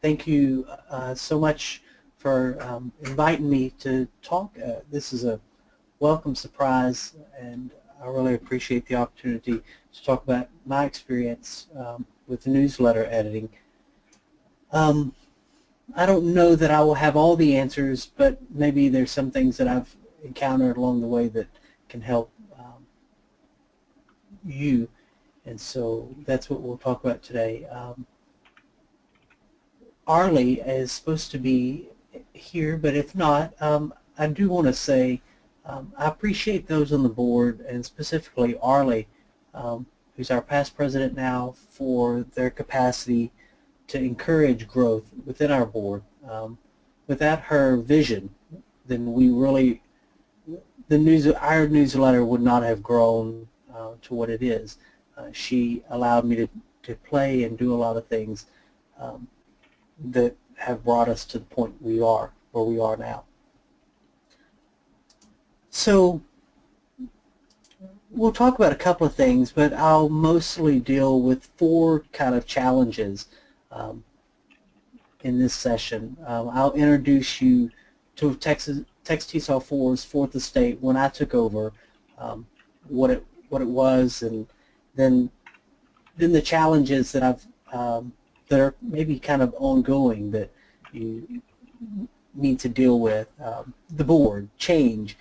Thank you so much for inviting me to talk. This is a welcome surprise, and I really appreciate the opportunity to talk about my experience with newsletter editing. I don't know that I will have all the answers, but maybe there's some things that I've encountered along the way that can help you, and so that's what we'll talk about today. Arlie is supposed to be here, but if not, I do want to say I appreciate those on the board, and specifically Arlie, who's our past president now, for their capacity to encourage growth within our board. Without her vision, then our newsletter would not have grown to what it is. She allowed me to play and do a lot of things that have brought us to the point where we are now. So we'll talk about a couple of things, but I'll mostly deal with four kind of challenges in this session. I'll introduce you to TexTESOL IV's fourth estate when I took over, what it was, and then the challenges that that are maybe kind of ongoing that you need to deal with. The board, change,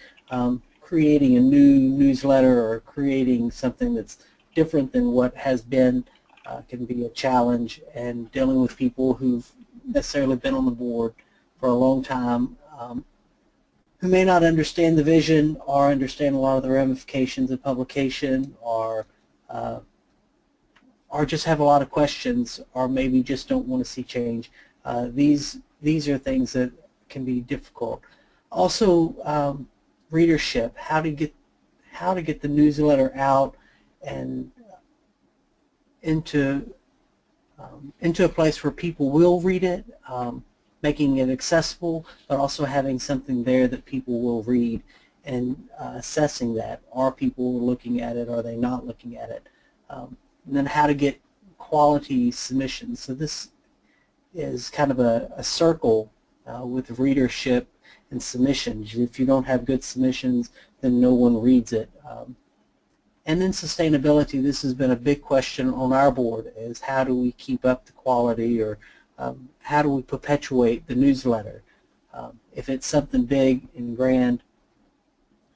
creating a new newsletter or creating something that's different than what has been can be a challenge, and dealing with people who've necessarily been on the board for a long time who may not understand the vision or understand a lot of the ramifications of publication, or just have a lot of questions, or maybe just don't want to see change. These are things that can be difficult. Also, readership, how to get the newsletter out and into a place where people will read it, making it accessible, but also having something there that people will read, and assessing that. Are people looking at it? Are they not looking at it? And then how to get quality submissions. So this is kind of a circle with readership and submissions. If you don't have good submissions, then no one reads it. And then sustainability. This has been a big question on our board, is how do we keep up the quality, or how do we perpetuate the newsletter? If it's something big and grand,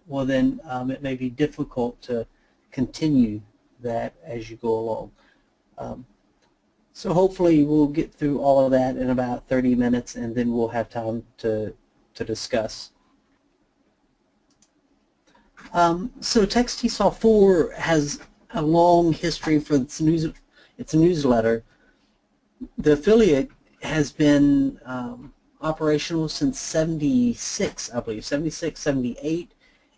well then it may be difficult to continue that as you go along. So hopefully we'll get through all of that in about 30 minutes, and then we'll have time to discuss. So TexTESOL IV has a long history for its newsletter. The affiliate has been operational since 76, I believe, 76, 78,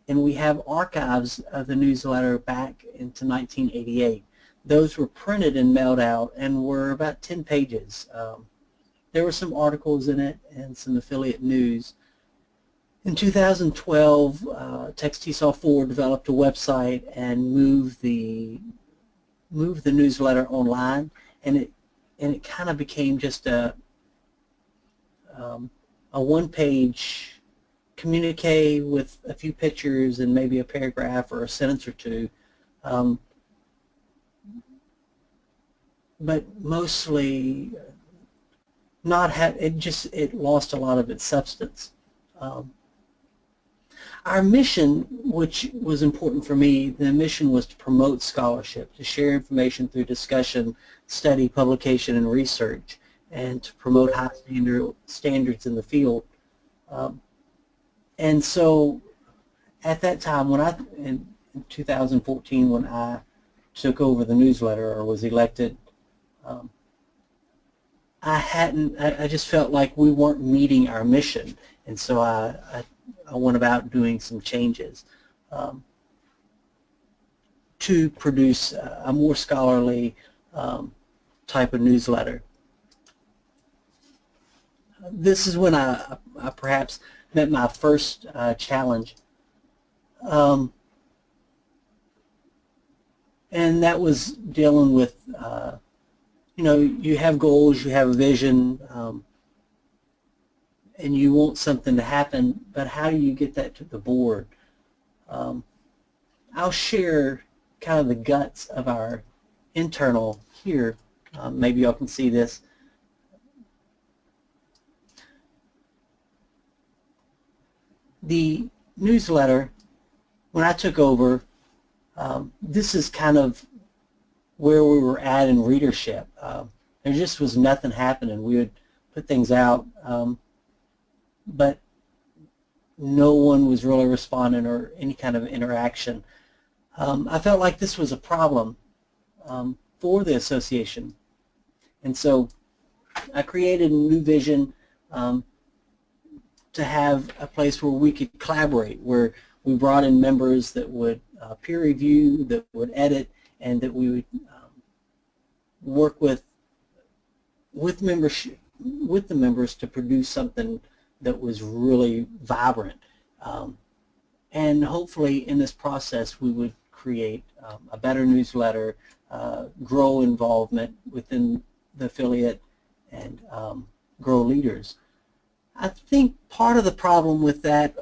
and we have archives of the newsletter back into 1988. Those were printed and mailed out and were about 10 pages. There were some articles in it and some affiliate news. In 2012, TexTESOL IV developed a website and moved the newsletter online, and it kind of became just a one-page communique with a few pictures and maybe a paragraph or a sentence or two, but mostly it lost a lot of its substance. Our mission, which was important for me, the mission was to promote scholarship, to share information through discussion, study, publication, and research, and to promote high standards in the field. And so at that time, in 2014, when I took over the newsletter or was elected, I just felt like we weren't meeting our mission, and so I went about doing some changes to produce a more scholarly type of newsletter. This is when I perhaps met my first challenge, and that was dealing with you know, you have goals, you have a vision, and you want something to happen, but how do you get that to the board? I'll share kind of the guts of our internal here. Maybe y'all can see this. The newsletter, when I took over, this is kind of where we were at in readership. There just was nothing happening. We would put things out, but no one was really responding or any kind of interaction. I felt like this was a problem for the association, and so I created a new vision to have a place where we could collaborate, where we brought in members that would peer review, that would edit, and that we would work with membership, with the members to produce something that was really vibrant. And hopefully in this process we would create a better newsletter, grow involvement within the affiliate, and grow leaders. I think part of the problem with that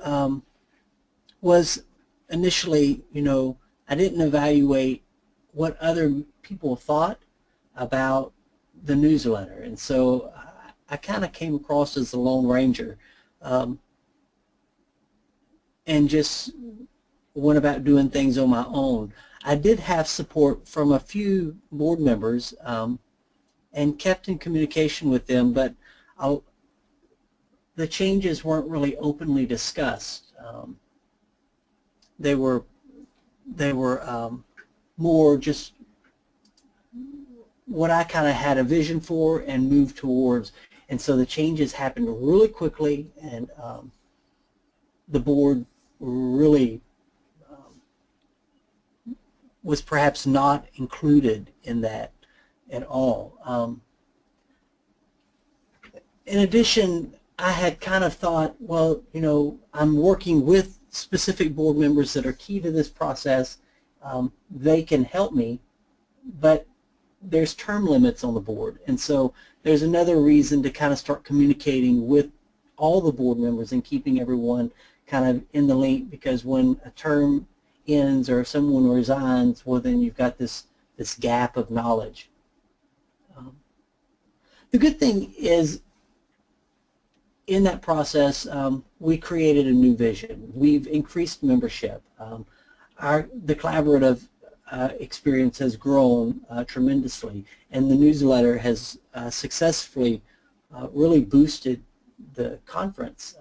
was initially, you know, I didn't evaluate what other people thought about the newsletter, and so I kind of came across as the Lone Ranger, and just went about doing things on my own. I did have support from a few board members and kept in communication with them, but the changes weren't really openly discussed. They were more just what I kind of had a vision for and moved towards, and so the changes happened really quickly, and the board really was perhaps not included in that at all. In addition, I had kind of thought, well, you know, I'm working with specific board members that are key to this process. They can help me, but there's term limits on the board, and so there's another reason to kind of start communicating with all the board members and keeping everyone kind of in the link, because when a term ends or someone resigns, well, then you've got this gap of knowledge. The good thing is, in that process, we created a new vision. We've increased membership. The collaborative experience has grown tremendously, and the newsletter has successfully really boosted the conference,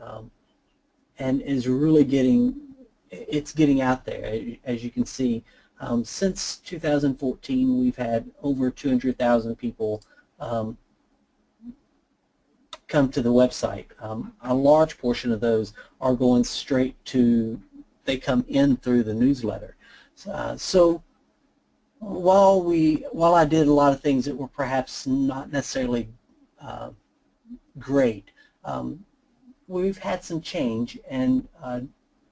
and is really getting out there. As you can see, since 2014, we've had over 200,000 people come to the website. A large portion of those are going straight to, they come in through the newsletter. So while I did a lot of things that were perhaps not necessarily great, we've had some change, and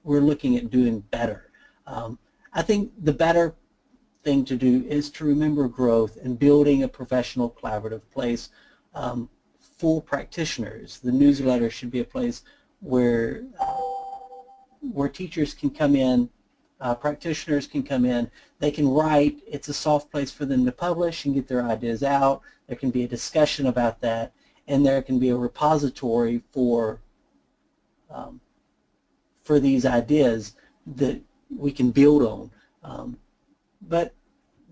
we're looking at doing better. I think the better thing to do is to remember growth and building a professional collaborative place for practitioners. The newsletter should be a place where teachers can come in, practitioners can come in, they can write. It's a soft place for them to publish and get their ideas out. There can be a discussion about that, and there can be a repository for these ideas that we can build on. But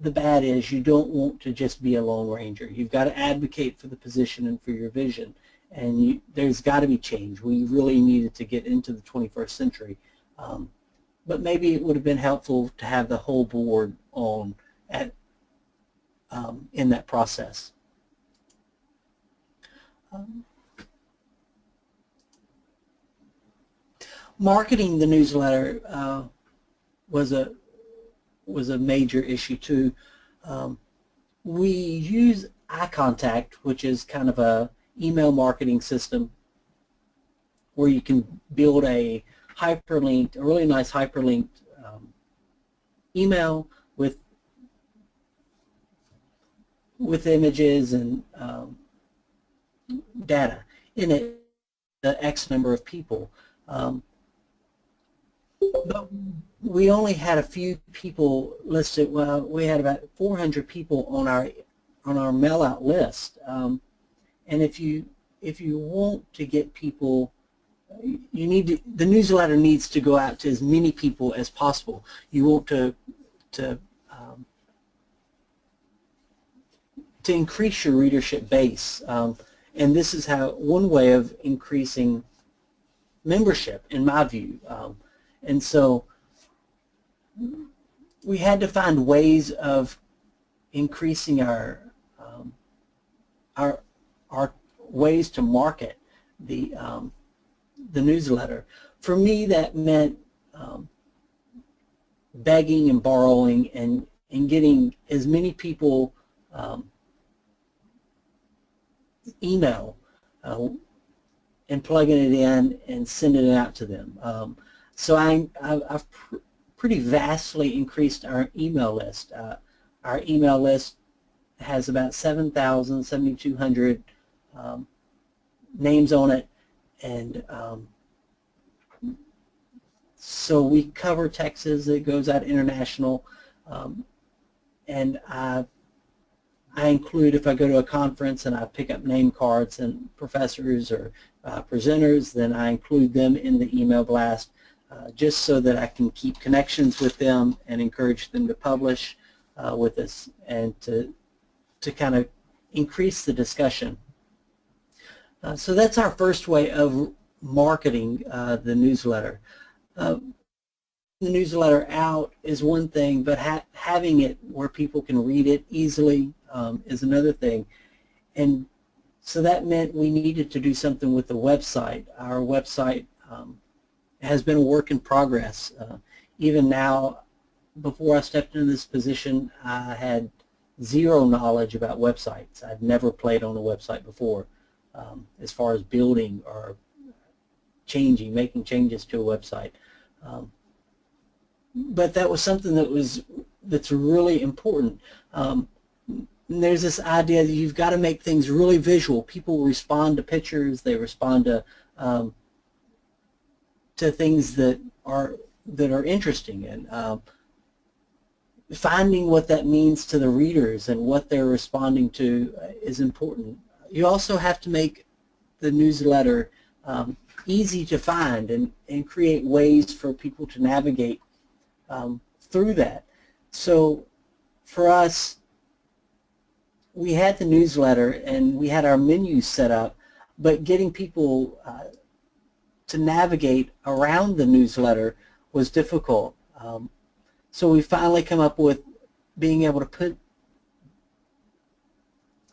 the bad is, you don't want to just be a Lone Ranger. You've got to advocate for the position and for your vision, and there's got to be change. We really needed to get into the 21st century, but maybe it would have been helpful to have the whole board on in that process. Marketing the newsletter was a major issue too. We use iContact, which is kind of a email marketing system where you can build a really nice hyperlinked email with with images and data in it, the X number of people. But we only had a few people listed. Well, we had about 400 people on our mail out list. And if you want to get people, the newsletter needs to go out to as many people as possible. You want to increase your readership base, and this is one way of increasing membership, in my view. And so we had to find ways of increasing our ways to market the newsletter. For me, that meant begging and borrowing and getting as many people email and plugging it in and sending it out to them. So I've pretty vastly increased our email list. Our email list has about 7,200 names on it, and so we cover Texas. It goes out international, and I include, if I go to a conference and I pick up name cards and professors or presenters, then I include them in the email blast, just so that I can keep connections with them and encourage them to publish with us, and to kind of increase the discussion. So that's our first way of marketing the newsletter. The newsletter out is one thing, but having it where people can read it easily is another thing. And so that meant we needed to do something with the website. Our website has been a work in progress. Even now, before I stepped into this position, I had zero knowledge about websites. I'd never played on a website before, as far as building or making changes to a website. But that was something that's really important. There's this idea that you've got to make things really visual. People respond to pictures. They respond to things that are interesting, and finding what that means to the readers and what they're responding to is important. You also have to make the newsletter easy to find and create ways for people to navigate through that. So for us, we had the newsletter and we had our menus set up, but getting people to navigate around the newsletter was difficult. So we finally come up with being able to put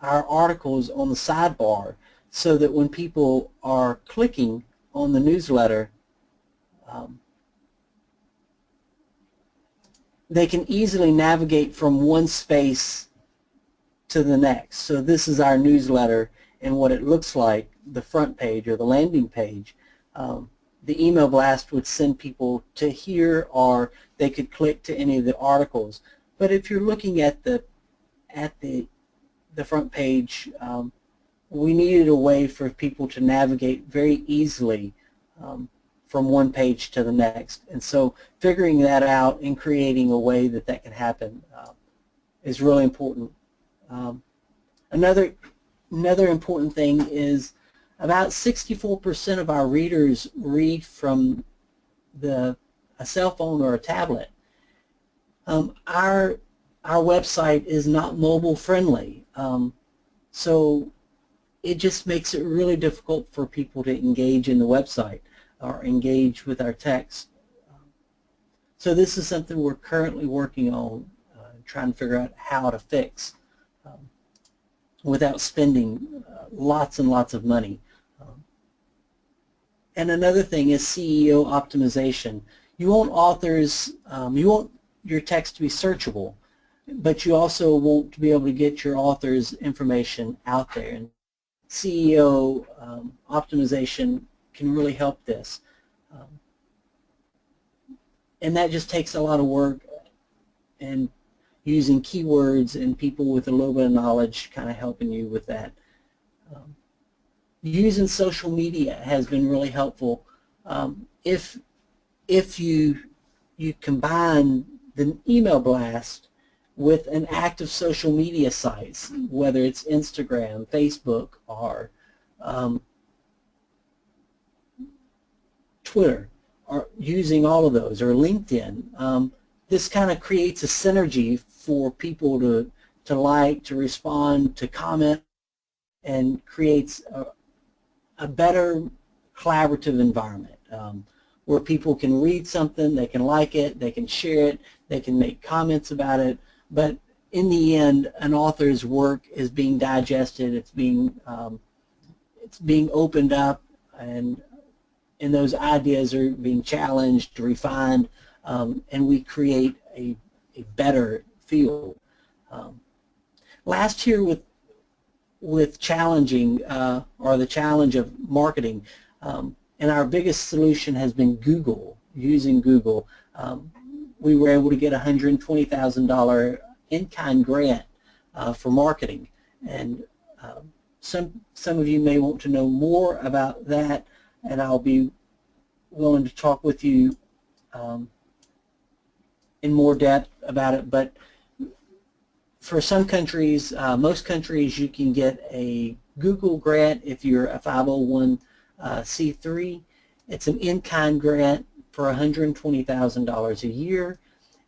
our articles on the sidebar, so that when people are clicking on the newsletter, they can easily navigate from one space to the next. So this is our newsletter and what it looks like, the front page or the landing page. The email blast would send people to here, or they could click to any of the articles. But if you're looking at the front page, we needed a way for people to navigate very easily from one page to the next. And so figuring that out and creating a way that can happen is really important. Another important thing is about 64% of our readers read from a cell phone or a tablet. Our website is not mobile friendly, so it just makes it really difficult for people to engage in the website or engage with our text. So this is something we're currently working on, trying to figure out how to fix without spending lots and lots of money. And another thing is SEO optimization. You want authors, you want your text to be searchable, but you also want to be able to get your author's information out there. And SEO optimization can really help this. And that just takes a lot of work, and using keywords and people with a little bit of knowledge kind of helping you with that. Using social media has been really helpful. If you combine the email blast with an active social media sites, whether it's Instagram, Facebook, or Twitter, or using all of those, or LinkedIn, this kind of creates a synergy for people to like, to respond, to comment, and creates a better collaborative environment where people can read something, they can like it, they can share it, they can make comments about it, but in the end, an author's work is being digested, it's being opened up, and those ideas are being challenged, refined, and we create a better field. Last year with challenging, or the challenge of marketing, and our biggest solution has been Google, using Google. We were able to get a $120,000 in-kind grant for marketing, and some of you may want to know more about that, and I'll be willing to talk with you in more depth about it. But for some countries, most countries, you can get a Google grant if you're a 501c3. It's an in-kind grant for $120,000 a year.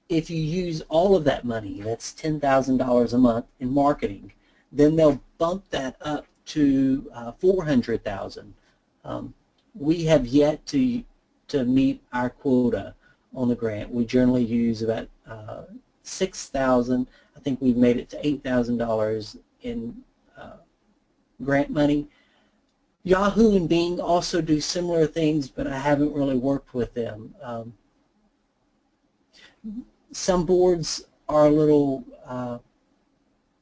If you use all of that money, that's $10,000 a month in marketing, then they'll bump that up to $400,000. We have yet to meet our quota on the grant. We generally use about $6,000. I think we've made it to $8,000 in grant money. Yahoo and Bing also do similar things, but I haven't really worked with them. Some boards are a little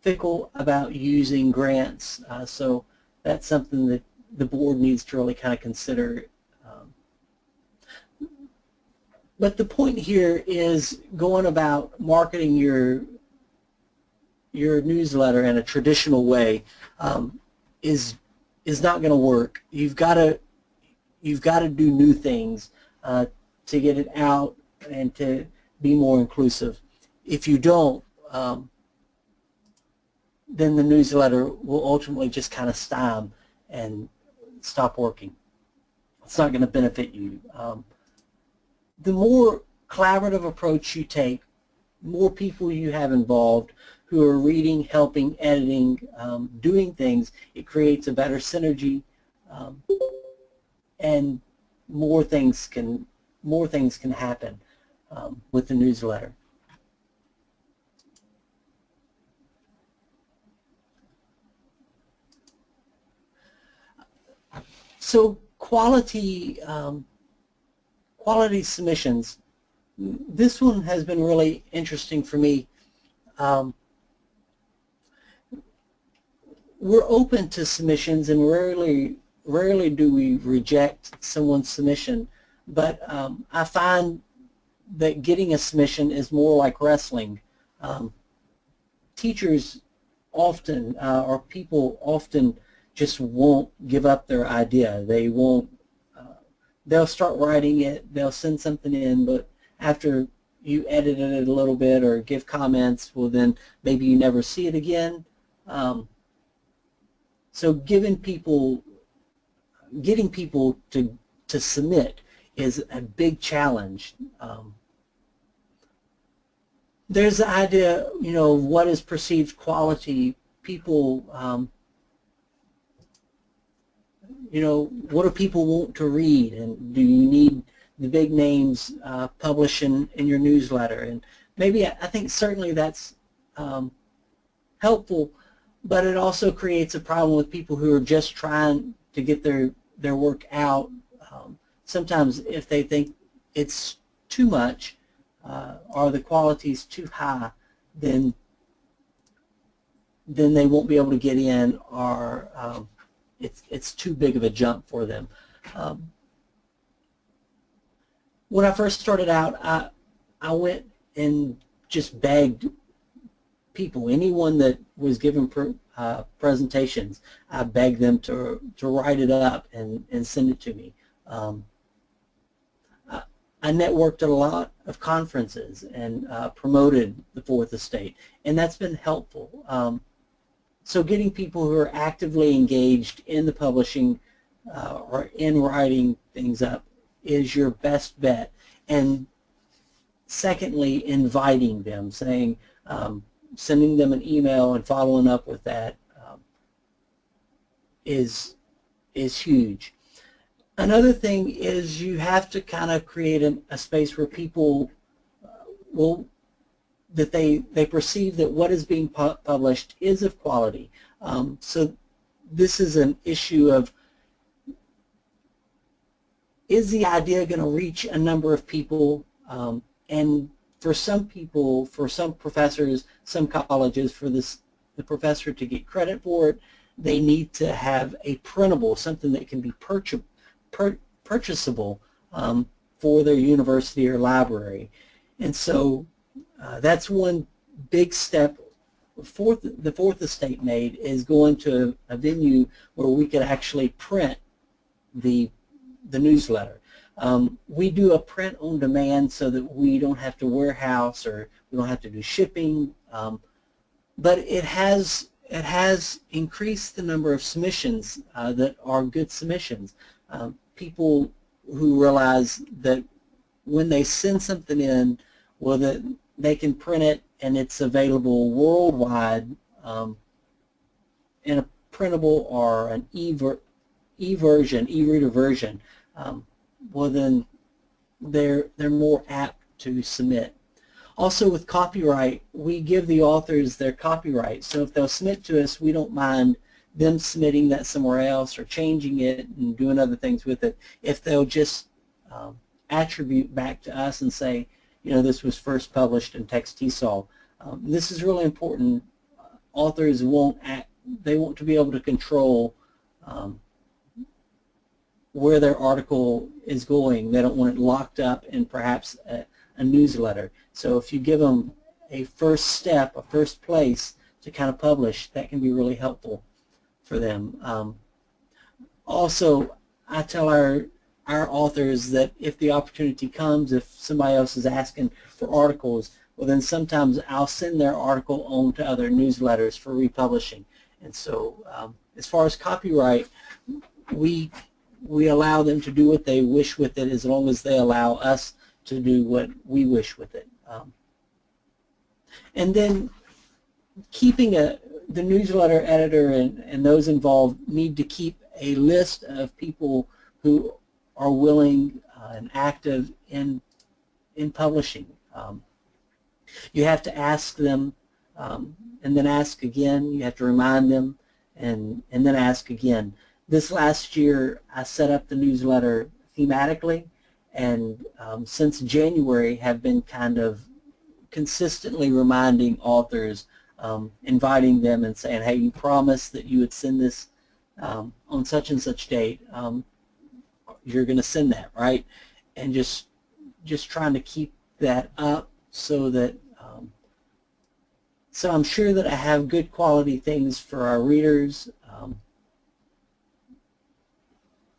fickle about using grants, so that's something that the board needs to really kind of consider. But the point here is going about marketing your newsletter in a traditional way is not going to work. You've got to do new things to get it out and to be more inclusive. If you don't, then the newsletter will ultimately just kind of stop and stop working. It's not going to benefit you. The more collaborative approach you take, more people you have involved who are reading, helping, editing, doing things, it creates a better synergy, and more things can happen with the newsletter. So quality submissions. This one has been really interesting for me. We're open to submissions, and rarely do we reject someone's submission, but I find that getting a submission is more like wrestling. Teachers often, or people often, just won't give up their idea. They won't. They'll start writing it. They'll send something in, but after you edit it a little bit or give comments, well, then maybe you never see it again. So getting people to submit is a big challenge. There's the idea, what is perceived quality. People, what do people want to read, and do you need the big names publishing in your newsletter? And maybe I think certainly that's helpful, but it also creates a problem with people who are just trying to get their work out. Sometimes if they think it's too much or the quality is too high, then they won't be able to get in, or it's too big of a jump for them. When I first started out, I went and just begged people, anyone that was given presentations, I begged them to write it up and send it to me. I networked at a lot of conferences and promoted the Fourth Estate, and that's been helpful. So getting people who are actively engaged in the publishing or in writing things up is your best bet. And secondly, inviting them, saying, sending them an email and following up with that is huge. Another thing is you have to kind of create a space where people that they perceive that what is being published is of quality. So this is an issue of, is the idea going to reach a number of people? And for some people, for some professors, some colleges, for the professor to get credit for it, they need to have a printable, something that can be purchasable for their university or library. And so that's one big step the Fourth Estate made, is going to a venue where we could actually print the newsletter. We do a print on demand so that we don't have to warehouse or we don't have to do shipping, but it has increased the number of submissions that are good submissions. People who realize that when they send something in, well, that they can print it and it's available worldwide in a printable or an e-reader version. Well, then they're more apt to submit. Also, with copyright, we give the authors their copyright. So if they'll submit to us, we don't mind them submitting that somewhere else or changing it and doing other things with it, if they'll just attribute back to us and say, you know, this was first published in TexTESOL. This is really important. Authors they want to be able to control where their article is going. They don't want it locked up in perhaps a newsletter. So if you give them a first step, a first place to kind of publish, that can be really helpful for them. Also, I tell our authors that if the opportunity comes, if somebody else is asking for articles, well, then sometimes I'll send their article on to other newsletters for republishing. And so as far as copyright, we allow them to do what they wish with it, as long as they allow us to do what we wish with it. And then keeping the newsletter editor and those involved need to keep a list of people who are willing and active in publishing. You have to ask them and then ask again. You have to remind them and then ask again. This last year I set up the newsletter thematically, and since January have been kind of consistently reminding authors, inviting them and saying, hey, you promised that you would send this on such and such date. You're going to send that, right? And just trying to keep that up so that so I'm sure that I have good quality things for our readers,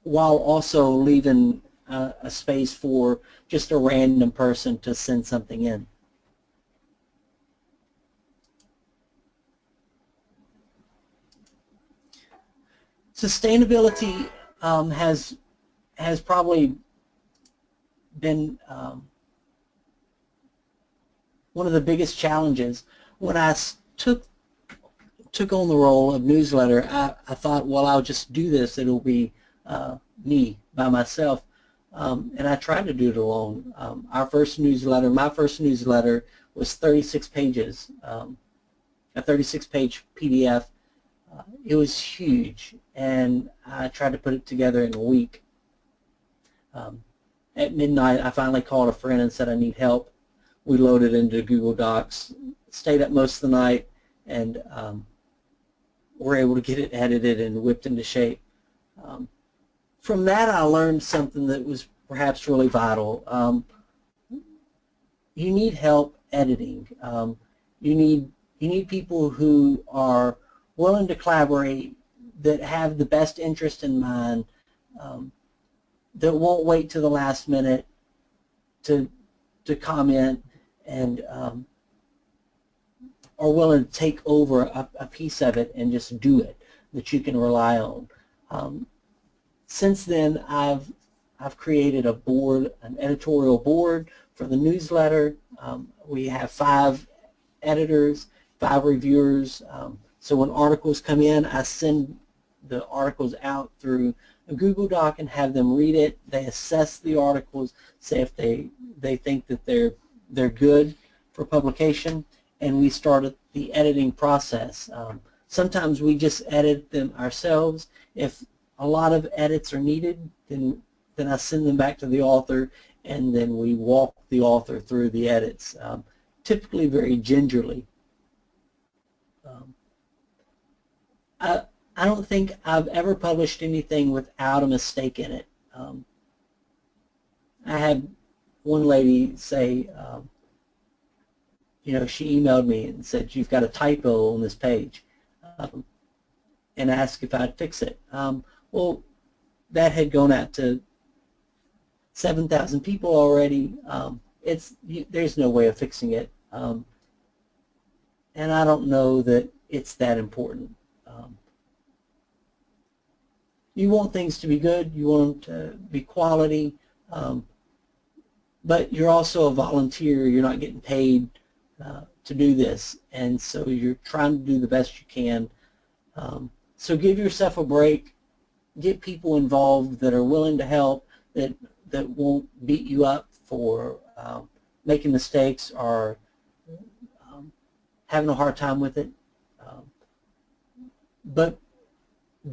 while also leaving a space for just a random person to send something in. Sustainability has probably been one of the biggest challenges. When I took on the role of newsletter, I thought, well, I'll just do this. It'll be me by myself, and I tried to do it alone. My first newsletter was 36 pages, a 36-page PDF. It was huge, and I tried to put it together in a week. At midnight, I finally called a friend and said I need help. We loaded into Google Docs, stayed up most of the night, and were able to get it edited and whipped into shape. From that, I learned something that was perhaps really vital. You need help editing. You need You need people who are willing to collaborate, that have the best interest in mind, that won't wait to the last minute to comment, and are willing to take over a piece of it and just do it, that you can rely on. Since then, I've created a board, an editorial board for the newsletter. We have 5 editors, 5 reviewers. So when articles come in, I send the articles out through a Google Doc and have them read it. They assess the articles, say if they think that they're good for publication, and we start the editing process. Sometimes we just edit them ourselves. If a lot of edits are needed, then I send them back to the author, and then we walk the author through the edits, typically very gingerly. I don't think I've ever published anything without a mistake in it. I had one lady say, you know, she emailed me and said, "You've got a typo on this page," and asked if I'd fix it. Well, that had gone out to 7,000 people already. There's no way of fixing it, and I don't know that it's that important. You want things to be good, you want them to be quality, but you're also a volunteer. You're not getting paid to do this, and so you're trying to do the best you can. So give yourself a break. Get people involved that are willing to help, that won't beat you up for making mistakes or having a hard time with it. But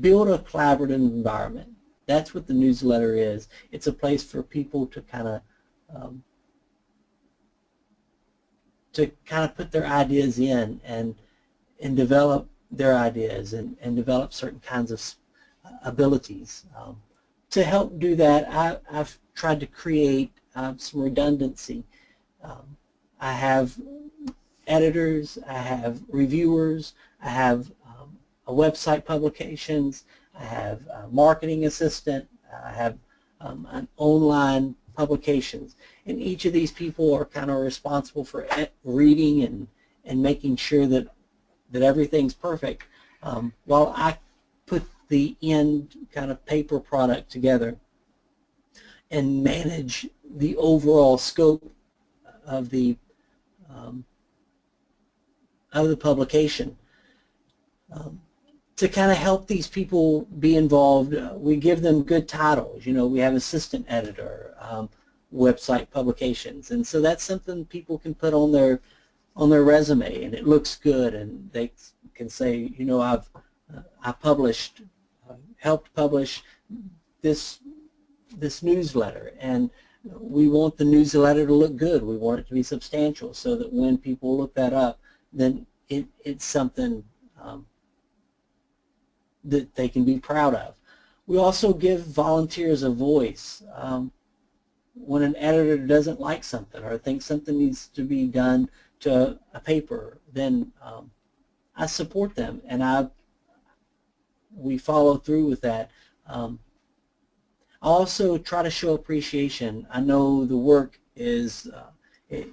build a collaborative environment. That's what the newsletter is. It's a place for people to kind of put their ideas in and develop their ideas and develop certain kinds of abilities. To help do that, I've tried to create some redundancy. I have editors, I have reviewers, I have a website publications, I have a marketing assistant, I have an online publications, and each of these people are kind of responsible for reading and making sure that everything's perfect, while I put the end kind of paper product together and manage the overall scope of the publication. To kind of help these people be involved, we give them good titles. You know, we have assistant editor, website publications, and so that's something people can put on their resume, and it looks good, and they can say, you know, I published, helped publish this newsletter, and we want the newsletter to look good. We want it to be substantial, so that when people look that up, then it's something that they can be proud of. We also give volunteers a voice. When an editor doesn't like something or thinks something needs to be done to a paper, then I support them, and we follow through with that. I also try to show appreciation. I know the work is it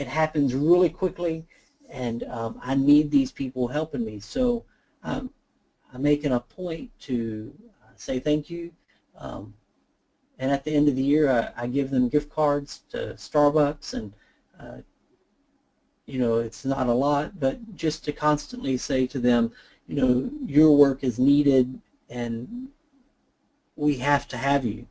happens really quickly, and I need these people helping me, so I'm making a point to say thank you, and at the end of the year I give them gift cards to Starbucks, and you know, it's not a lot, but just to constantly say to them, you know, your work is needed and we have to have you.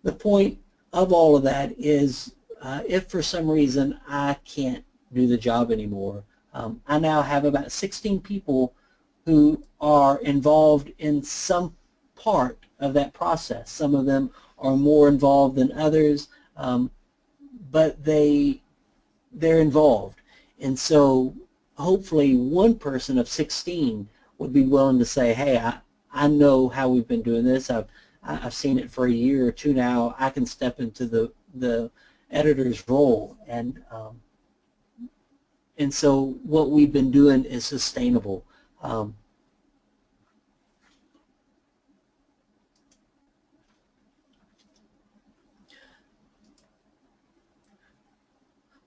The point of all of that is if for some reason I can't do the job anymore, I now have about 16 people who are involved in some part of that process. Some of them are more involved than others, but they're involved. And so hopefully one person of 16 would be willing to say, hey, I know how we've been doing this. I've seen it for a year or two now. I can step into the editor's role and And so what we've been doing is sustainable.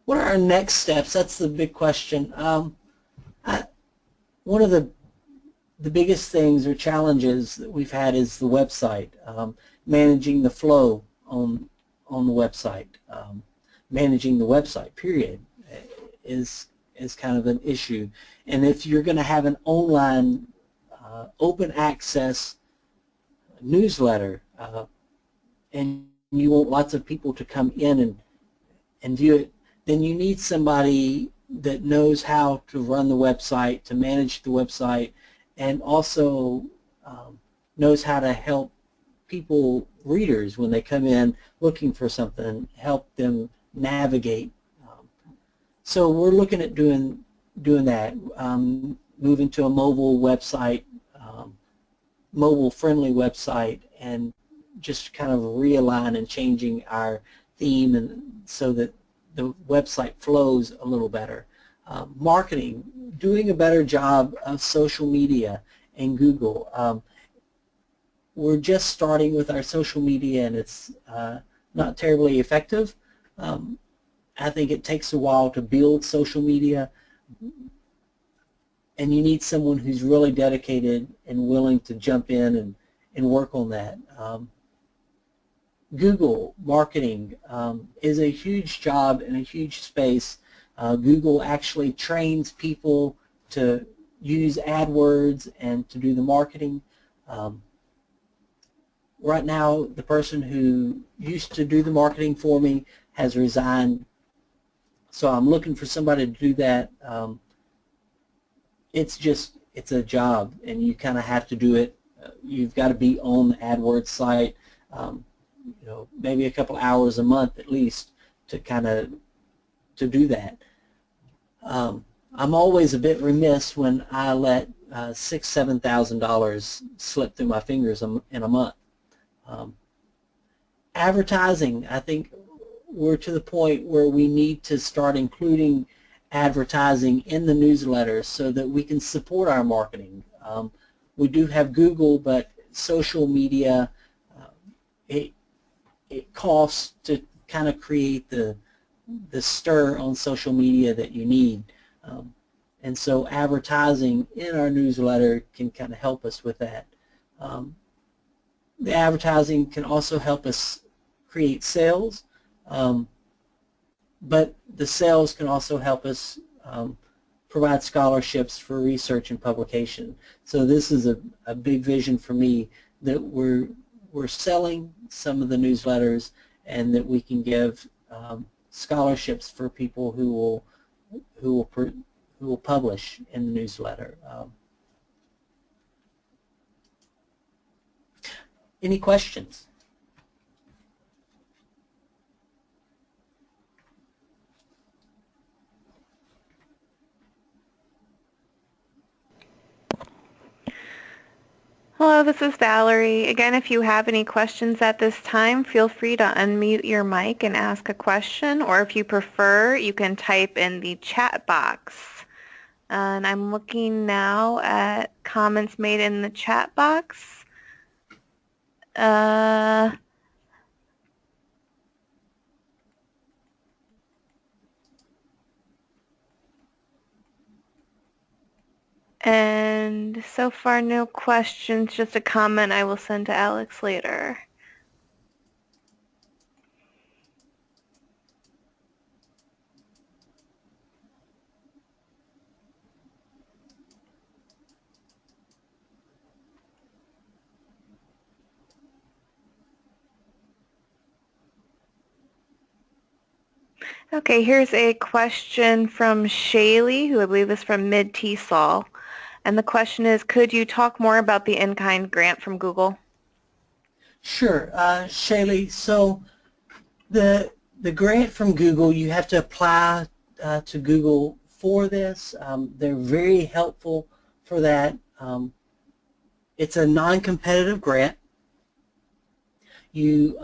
What are our next steps? That's the big question. One of the biggest things or challenges that we've had is the website, managing the flow on the website. Managing the website, period, is kind of an issue. And if you're going to have an online open access newsletter and you want lots of people to come in and view it, then you need somebody that knows how to run the website, to manage the website, and also knows how to help people, readers, when they come in looking for something, help them navigate. So we're looking at doing that, moving to a mobile website, mobile-friendly website, and just kind of realign and changing our theme, and so that the website flows a little better. Marketing, doing a better job of social media and Google. We're just starting with our social media, and it's not terribly effective. I think it takes a while to build social media, and you need someone who's really dedicated and willing to jump in and work on that. Google marketing is a huge job and a huge space. Google actually trains people to use AdWords and to do the marketing. Right now, the person who used to do the marketing for me has resigned, so I'm looking for somebody to do that. It's a job, and you kind of have to do it. You've got to be on the AdWords site, maybe a couple hours a month at least to do that. I'm always a bit remiss when I let $6,000–7,000 slip through my fingers in a month. Advertising, I think we're to the point where we need to start including advertising in the newsletter so that we can support our marketing. We do have Google, but social media, it costs to kind of create the stir on social media that you need. And so advertising in our newsletter can kind of help us with that. The advertising can also help us create sales, but the sales can also help us provide scholarships for research and publication. So this is a big vision for me, that we're selling some of the newsletters, and that we can give scholarships for people who will publish in the newsletter. Any questions? Hello, this is Valerie. Again, if you have any questions at this time, feel free to unmute your mic and ask a question, or if you prefer, you can type in the chat box. And I'm looking now at comments made in the chat box. And so far, no questions, just a comment I will send to Alex later. Okay, here's a question from Shaylee, who I believe is from Mid-TESOL. And the question is, could you talk more about the in-kind grant from Google? Sure, Shaylee. So the grant from Google, you have to apply to Google for this. They're very helpful for that. It's a non-competitive grant. You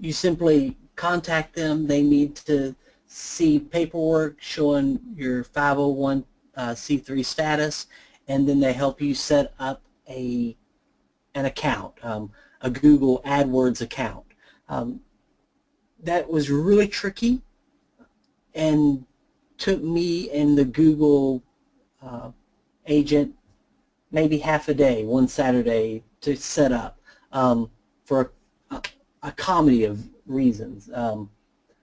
simply contact them. They need to see paperwork showing your 501c3 status, and then they help you set up an account, a Google AdWords account. That was really tricky and took me and the Google agent maybe half a day, one Saturday, to set up for a comedy of reasons.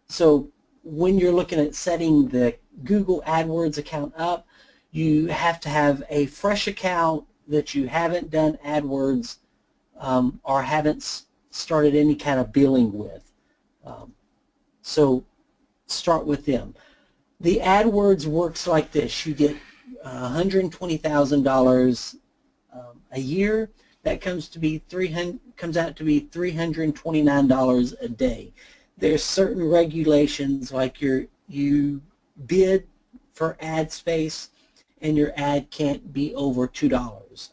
So when you're looking at setting the Google AdWords account up, you have to have a fresh account that you haven't done AdWords or haven't started any kind of billing with. So start with them. The AdWords works like this. You get $120,000 a year. That comes out to be $329 a day. There's certain regulations, like you bid for ad space and your ad can't be over $2.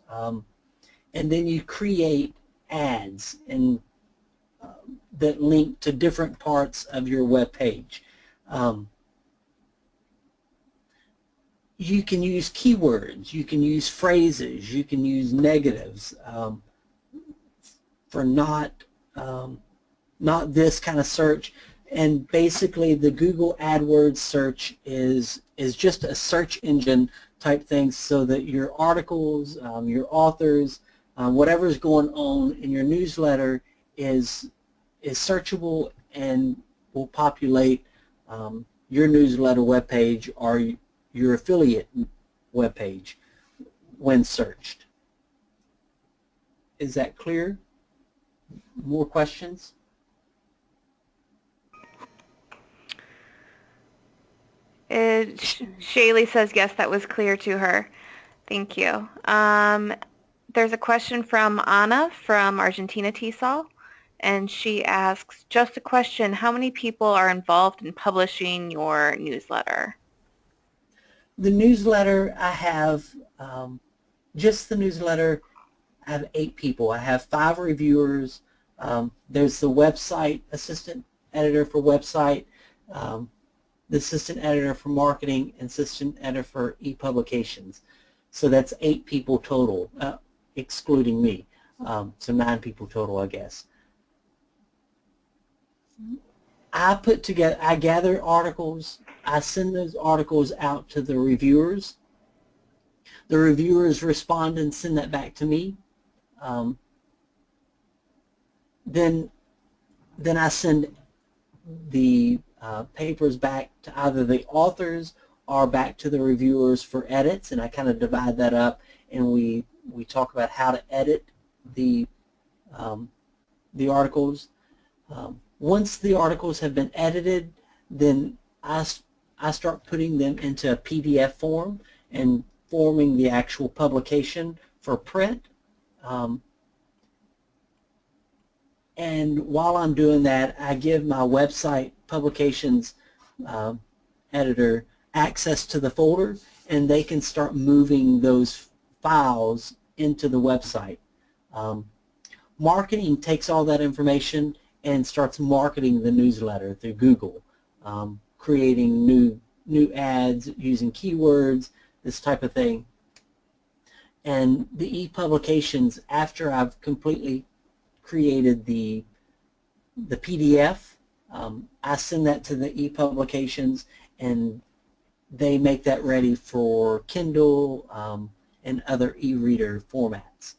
And then you create ads that link to different parts of your web page. You can use keywords, you can use phrases, you can use negatives for not this kind of search. And basically the Google AdWords search is just a search engine type thing, so that your articles, your authors, whatever's going on in your newsletter is searchable and will populate your newsletter webpage or your affiliate webpage when searched. Is that clear? More questions? Shaylee says yes, that was clear to her. Thank you. There's a question from Anna from Argentina TESOL, and she asks, just a question, how many people are involved in publishing your newsletter? The newsletter I have, just the newsletter, I have 8 people. I have 5 reviewers. There's the website assistant editor for website, the assistant editor for marketing, and assistant editor for e-publications. So that's 8 people total, excluding me. So 9 people total, I guess. I gather articles, I send those articles out to the reviewers. The reviewers respond and send that back to me. Then I send the papers back to either the authors or back to the reviewers for edits, and I kind of divide that up, and we talk about how to edit the articles. Once the articles have been edited, then I start putting them into a PDF form and forming the actual publication for print. And while I'm doing that, I give my website publications editor access to the folder, and they can start moving those files into the website. Marketing takes all that information and starts marketing the newsletter through Google, creating new ads using keywords, this type of thing. And the e-publications, after I've completely created the PDF, I send that to the e-publications, and they make that ready for Kindle and other e-reader formats.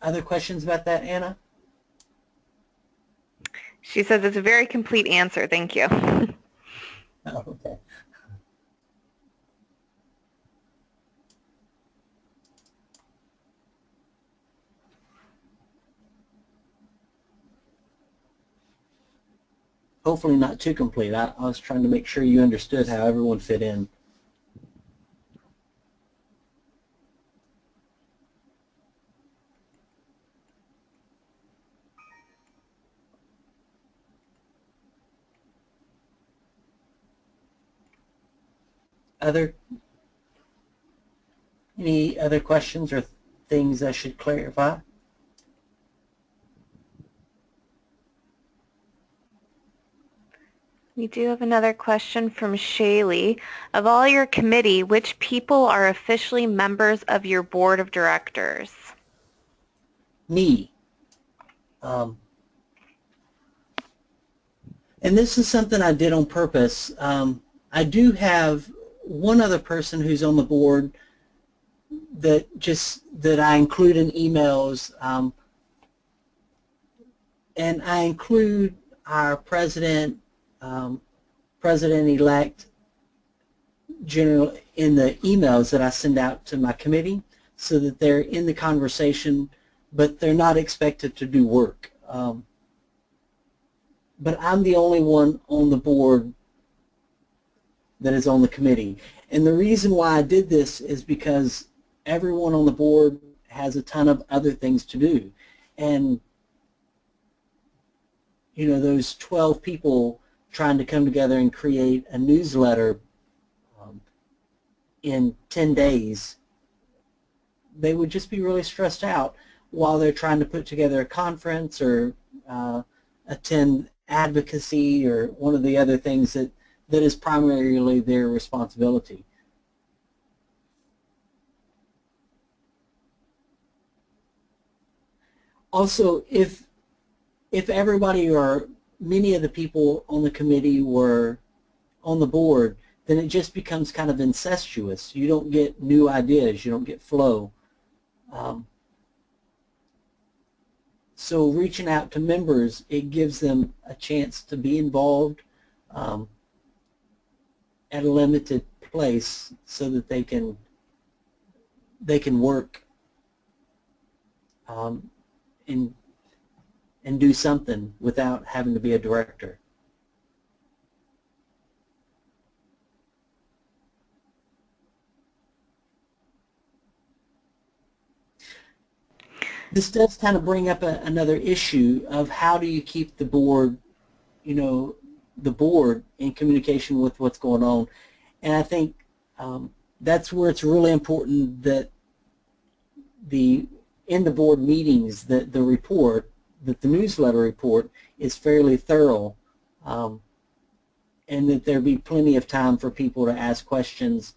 Other questions about that, Anna? She says it's a very complete answer. Thank you. Oh, okay. Hopefully not too complete. I was trying to make sure you understood how everyone fit in. other questions or things I should clarify? We do have another question from Shaylee. Of all your committee, which people are officially members of your board of directors? Me. And this is something I did on purpose. I do have one other person who's on the board that I include in emails, and I include our president, president-elect general in the emails that I send out to my committee, so that they're in the conversation, but they're not expected to do work. But I'm the only one on the board that is on the committee. And the reason why I did this is because everyone on the board has a ton of other things to do. And, you know, those 12 people trying to come together and create a newsletter in 10 days, they would just be really stressed out while they're trying to put together a conference or attend advocacy or one of the other things that is primarily their responsibility. Also, if everybody or many of the people on the committee were on the board, then it just becomes kind of incestuous. You don't get new ideas. You don't get flow. So reaching out to members, it gives them a chance to be involved at a limited place so that they can work and do something without having to be a director. This does kind of bring up another issue of how do you keep the board, you know, the board in communication with what's going on. And I think that's where it's really important that in the board meetings, that the newsletter report is fairly thorough, and that there be plenty of time for people to ask questions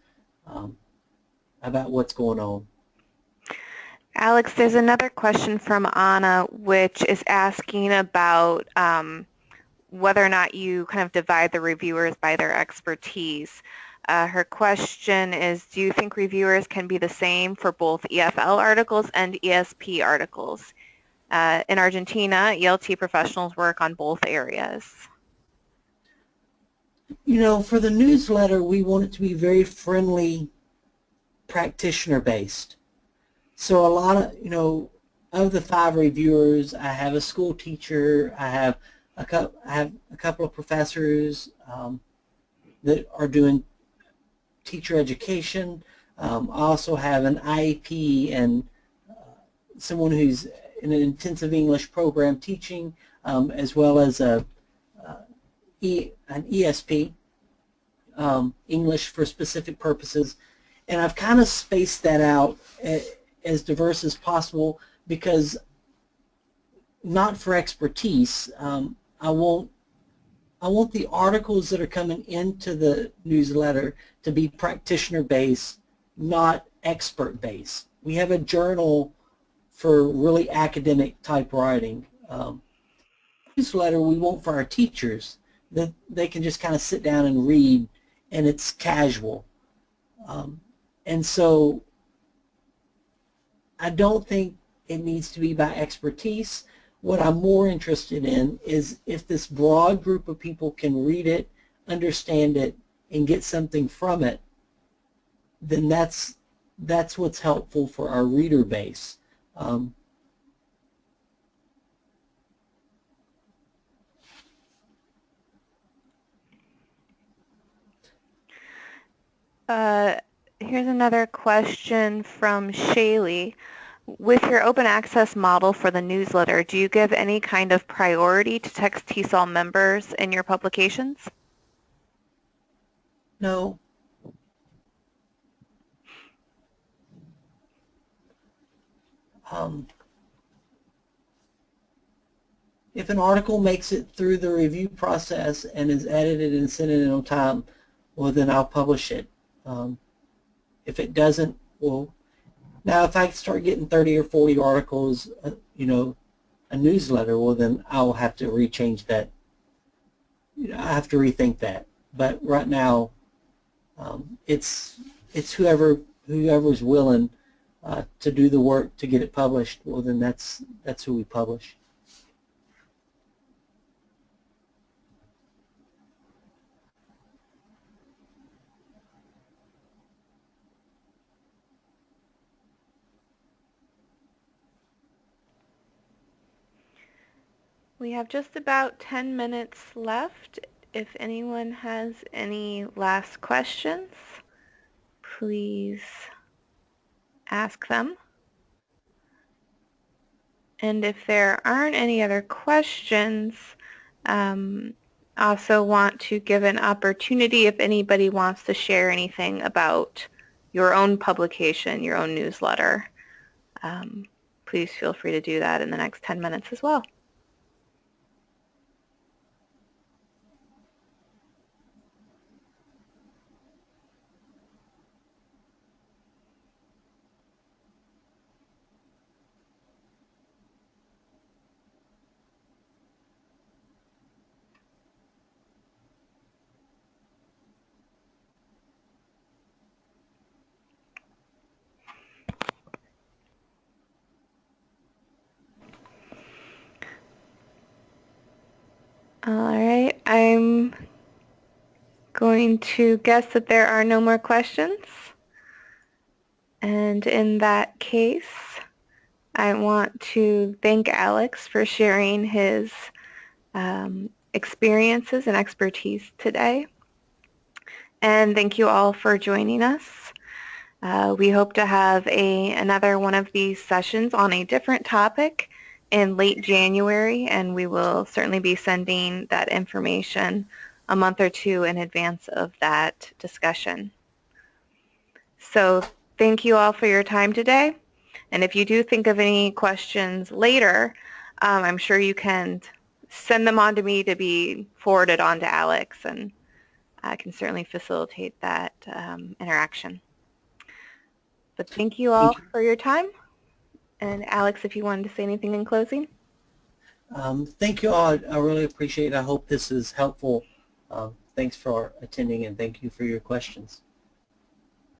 about what's going on. Alex, there's another question from Anna, which is asking about whether or not you kind of divide the reviewers by their expertise. Her question is, do you think reviewers can be the same for both EFL articles and ESP articles? In Argentina, ELT professionals work on both areas. You know, for the newsletter, we want it to be very friendly, practitioner-based. So a lot of, you know, of the 5 reviewers, I have a school teacher, I have a couple of professors that are doing teacher education. I also have an IEP and someone who's in an intensive English program teaching, as well as an ESP, English for specific purposes. And I've kind of spaced that out as diverse as possible, because not for expertise. I want the articles that are coming into the newsletter to be practitioner-based, not expert-based. We have a journal for really academic type writing. Newsletter we want for our teachers, that they can just kind of sit down and read, and it's casual. And so I don't think it needs to be by expertise. What I'm more interested in is if this broad group of people can read it, understand it, and get something from it, then that's what's helpful for our reader base. Here's another question from Shaylee. With your open access model for the newsletter, do you give any kind of priority to TexTESOL members in your publications? No. If an article makes it through the review process and is edited and sent in on time, well, then I'll publish it. If it doesn't, well, now if I start getting 30 or 40 articles, a newsletter, well, then I'll have to rechange that. I have to rethink that. But right now, it's whoever's willing to do the work to get it published. Well, then that's who we publish. We have just about 10 minutes left. If anyone has any last questions, please ask them. And if there aren't any other questions, also want to give an opportunity if anybody wants to share anything about your own publication, your own newsletter. Please feel free to do that in the next 10 minutes as well. All right, I'm going to guess that there are no more questions. And in that case, I want to thank Alex for sharing his experiences and expertise today. And thank you all for joining us. We hope to have another one of these sessions on a different topic in late January, and we will certainly be sending that information a month or two in advance of that discussion. So thank you all for your time today. And if you do think of any questions later, I'm sure you can send them on to me to be forwarded on to Alex, and I can certainly facilitate that interaction. But thank you all for your time. And Alex, if you wanted to say anything in closing. Thank you all. I really appreciate it. I hope this is helpful. Thanks for attending, and thank you for your questions.